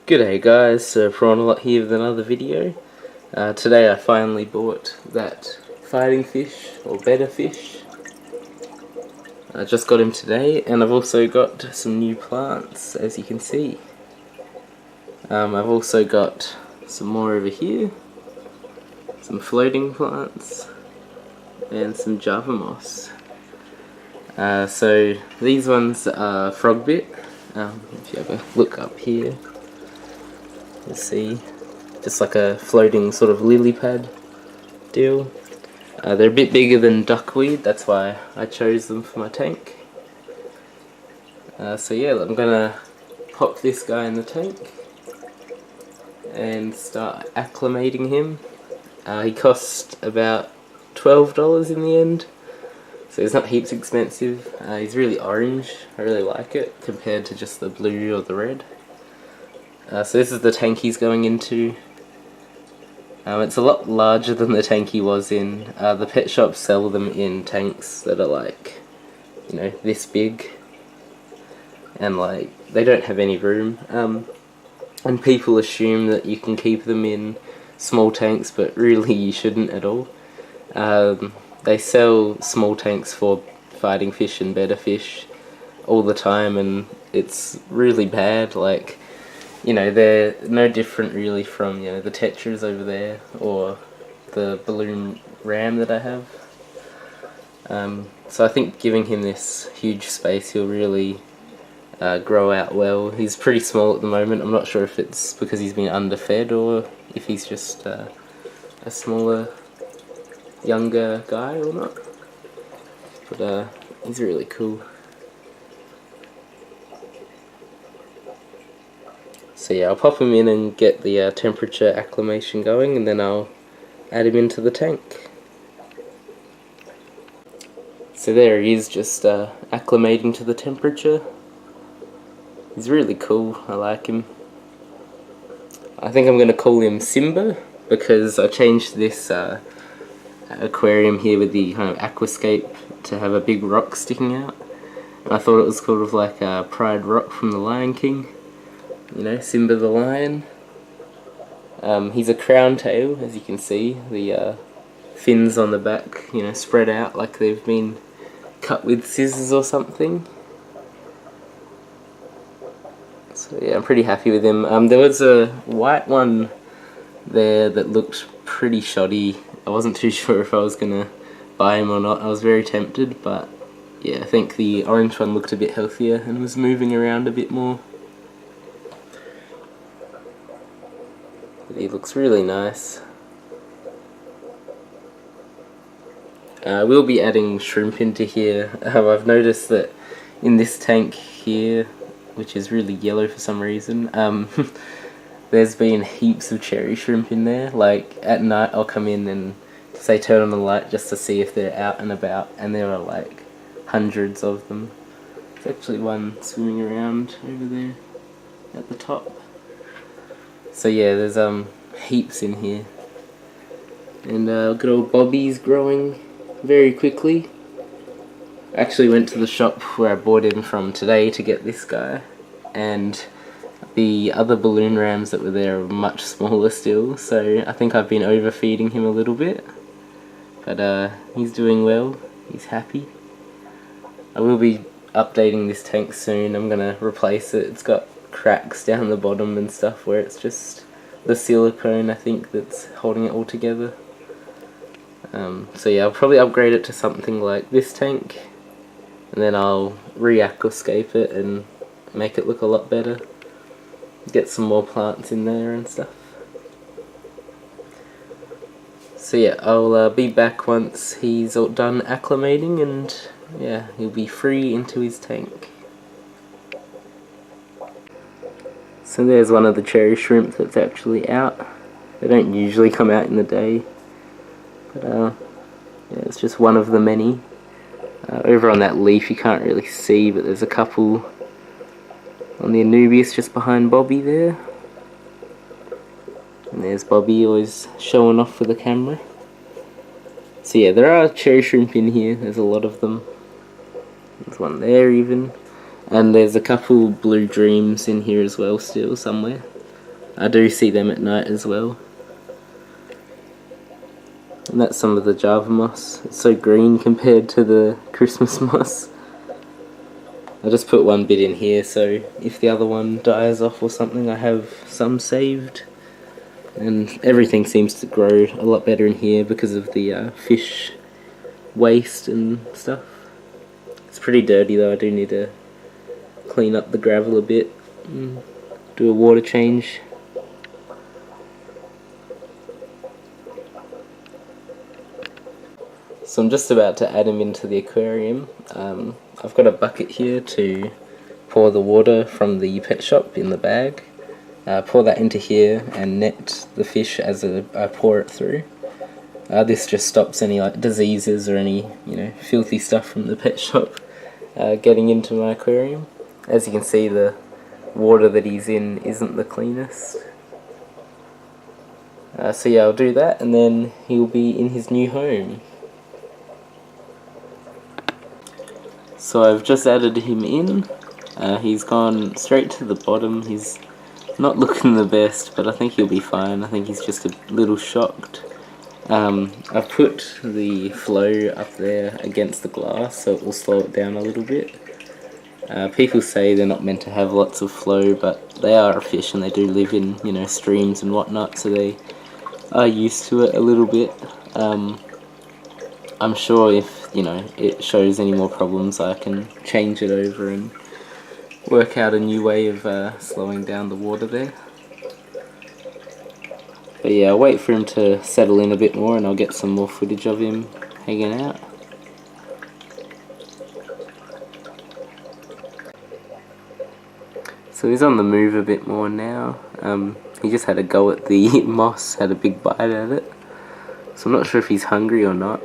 G'day guys, SirPrawnAlot here with another video. Today I finally bought that fighting fish, or Betta fish. I just got him today, and I've also got some new plants, as you can see. I've also got some more over here, some floating plants, and some Java moss. So these ones are frogbit. If you have a look up here, you'll see just like a floating sort of lily pad deal. They're a bit bigger than duckweed, that's why I chose them for my tank. So yeah, I'm gonna pop this guy in the tank and start acclimating him. He cost about $12 in the end, so it's not heaps expensive. He's really orange, I really like it compared to just the blue or the red. So this is the tank he's going into. It's a lot larger than the tank he was in. The pet shops sell them in tanks that are like, you know, this big, and like they don't have any room. And people assume that you can keep them in small tanks, but really you shouldn't at all. They sell small tanks for fighting fish and Betta fish all the time, and it's really bad. Like, you know, they're no different really from, you know, the tetras over there or the balloon ram that I have. So I think giving him this huge space, he'll really grow out well. He's pretty small at the moment. I'm not sure if it's because he's been underfed or if he's just a smaller, younger guy or not. But he's really cool. So yeah, I'll pop him in and get the temperature acclimation going, and then I'll add him into the tank. So there he is, just acclimating to the temperature. He's really cool, I like him. I think I'm going to call him Simba, because I changed this aquarium here with the kind of aquascape to have a big rock sticking out. And I thought it was sort of like Pride Rock from the Lion King. You know, Simba the lion. He's a crown tail, as you can see. The fins on the back, you know, spread out like they've been cut with scissors or something. So yeah, I'm pretty happy with him. There was a white one there that looked pretty shoddy. I wasn't too sure if I was gonna buy him or not. I was very tempted, but yeah, I think the orange one looked a bit healthier and was moving around a bit more. He looks really nice. We'll be adding shrimp into here. I've noticed that in this tank here, which is really yellow for some reason, there's been heaps of cherry shrimp in there. Like at night I'll come in and say turn on the light just to see if they're out and about, and there are like hundreds of them. There's actually one swimming around over there at the top. So yeah, there's heaps in here, and good old Bobby's growing very quickly. I actually went to the shop where I bought him from today to get this guy, and the other balloon rams that were there are much smaller still, so I think I've been overfeeding him a little bit, but he's doing well, he's happy. I will be updating this tank soon. I'm gonna replace it. It's got cracks down the bottom and stuff where it's just the silicone, I think, that's holding it all together. So yeah, I'll probably upgrade it to something like this tank, and then I'll re-aquascape it and make it look a lot better. Get some more plants in there and stuff. So yeah, I'll be back once he's all done acclimating, and yeah, he'll be free into his tank. So there's one of the cherry shrimp that's actually out. They don't usually come out in the day, but yeah, it's just one of the many. Over on that leaf you can't really see, but there's a couple on the Anubias just behind Bobby there. And there's Bobby always showing off for the camera. So yeah, there are cherry shrimp in here, there's a lot of them. There's one there even. And there's a couple blue dreams in here as well still somewhere. I do see them at night as well. And that's some of the Java moss. It's so green compared to the Christmas moss. I just put one bit in here so if the other one dies off or something, I have some saved. And everything seems to grow a lot better in here because of the fish waste and stuff. It's pretty dirty though. I do need to clean up the gravel a bit and do a water change. So I'm just about to add him into the aquarium. I've got a bucket here to pour the water from the pet shop in the bag. Pour that into here and net the fish as I pour it through. This just stops any like diseases or any filthy stuff from the pet shop getting into my aquarium. As you can see, the water that he's in isn't the cleanest. So yeah, I'll do that and then he'll be in his new home. So I've just added him in. He's gone straight to the bottom. He's not looking the best, but I think he'll be fine. I think he's just a little shocked. I've put the flow up there against the glass so it will slow it down a little bit. People say they're not meant to have lots of flow, but they are a fish and they do live in streams and whatnot, so they are used to it a little bit. I'm sure if it shows any more problems, I can change it over and work out a new way of slowing down the water there. But yeah, I'll wait for him to settle in a bit more and I'll get some more footage of him hanging out. So he's on the move a bit more now. He just had a go at the moss, had a big bite at it. So I'm not sure if he's hungry or not.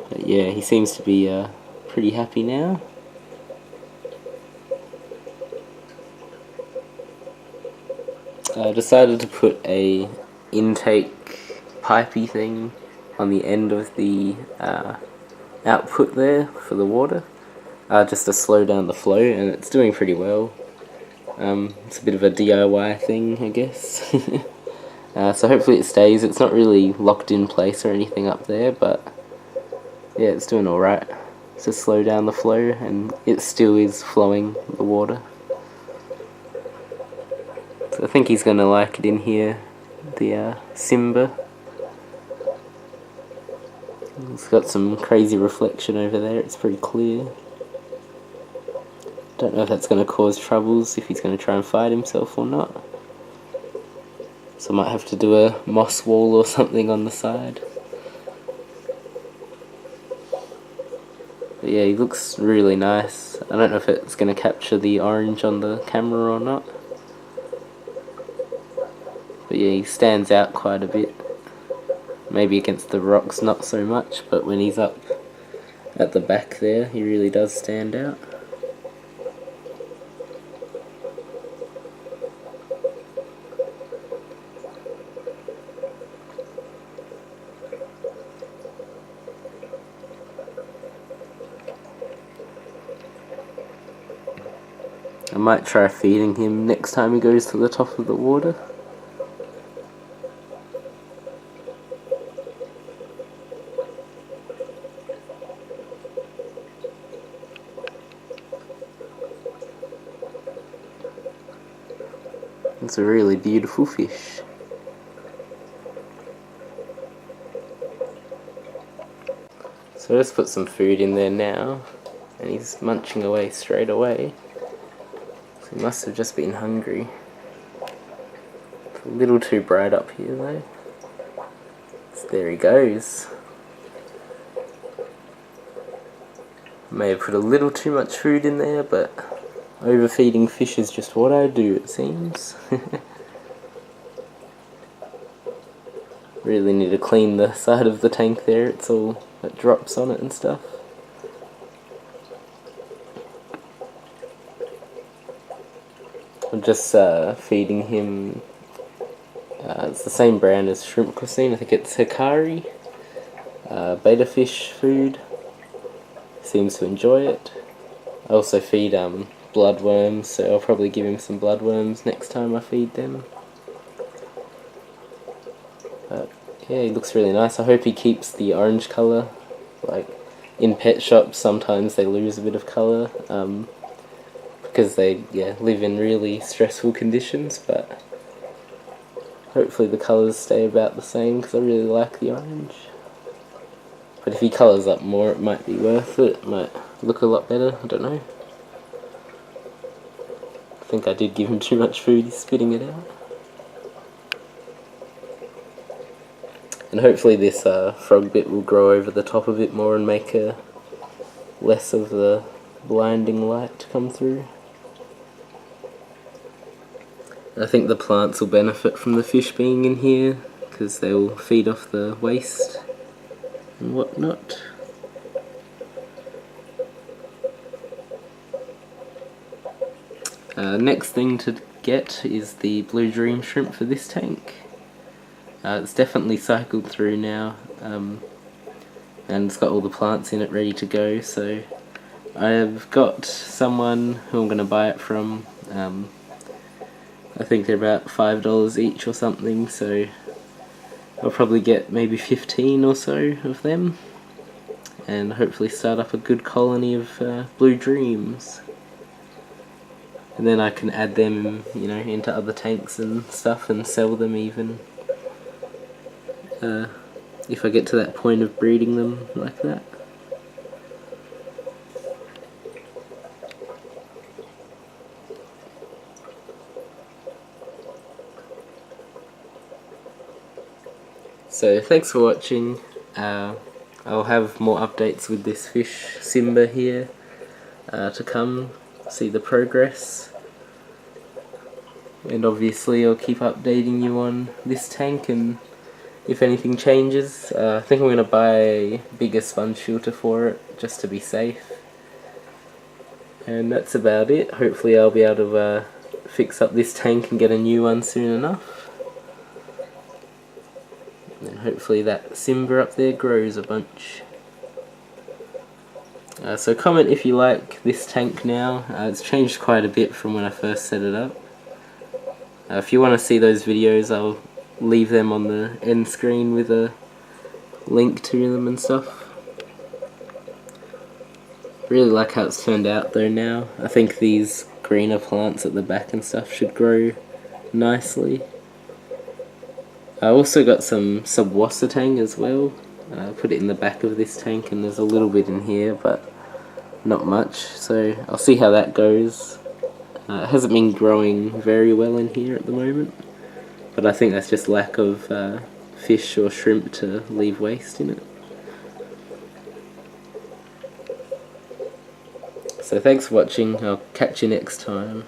But yeah, he seems to be pretty happy now. I decided to put a intake pipey thing on the end of the output there for the water, just to slow down the flow, and it's doing pretty well. It's a bit of a DIY thing, I guess. So hopefully it stays. It's not really locked in place or anything up there, but yeah, it's doing alright to slow down the flow, and it still is flowing the water. So I think he's going to like it in here, the Simba. It's got some crazy reflection over there, it's pretty clear. Don't know if that's going to cause troubles, if he's going to try and fight himself or not. So I might have to do a moss wall or something on the side. But yeah, he looks really nice. I don't know if it's going to capture the orange on the camera or not. But yeah, he stands out quite a bit. Maybe against the rocks not so much, but when he's up at the back there, he really does stand out. I might try feeding him next time he goes to the top of the water. It's a really beautiful fish. So I just put some food in there now, and he's munching away straight away. So he must have just been hungry. It's a little too bright up here though. So there he goes. May have put a little too much food in there, but overfeeding fish is just what I do, it seems. Really need to clean the side of the tank there, it's all got drops on it and stuff. I'm just feeding him, it's the same brand as Shrimp Cuisine, I think it's Hikari, betta fish food. Seems to enjoy it. I also feed bloodworms, so I'll probably give him some bloodworms next time I feed them. But yeah, he looks really nice. I hope he keeps the orange colour. Like, in pet shops sometimes they lose a bit of colour because they live in really stressful conditions, but hopefully the colours stay about the same because I really like the orange. But if he colours up more, it might be worth it. It might look a lot better, I don't know. I think I did give him too much food, he's spitting it out. And hopefully this frog bit will grow over the top of it more and make less of the blinding light come through. I think the plants will benefit from the fish being in here because they will feed off the waste and whatnot. Next thing to get is the blue dream shrimp for this tank. It's definitely cycled through now, and it's got all the plants in it ready to go, so I've got someone who I'm going to buy it from. I think they're about $5 each or something, so I'll probably get maybe 15 or so of them and hopefully start up a good colony of blue dreams. And then I can add them, into other tanks and stuff and sell them even. If I get to that point of breeding them like that. So thanks for watching. I'll have more updates with this fish Simba here to come, see the progress, and obviously I'll keep updating you on this tank and if anything changes. I think I'm going to buy a bigger sponge filter for it just to be safe, and that's about it. Hopefully I'll be able to fix up this tank and get a new one soon enough. And hopefully that Simba up there grows a bunch. So comment if you like this tank now. It's changed quite a bit from when I first set it up. If you want to see those videos, I'll leave them on the end screen with a link to them and stuff. Really like how it's turned out though now. I think these greener plants at the back and stuff should grow nicely. I also got some subwassatang as well. I put it in the back of this tank and there's a little bit in here but not much, so I'll see how that goes. It hasn't been growing very well in here at the moment, but I think that's just lack of fish or shrimp to leave waste in it. So thanks for watching, I'll catch you next time.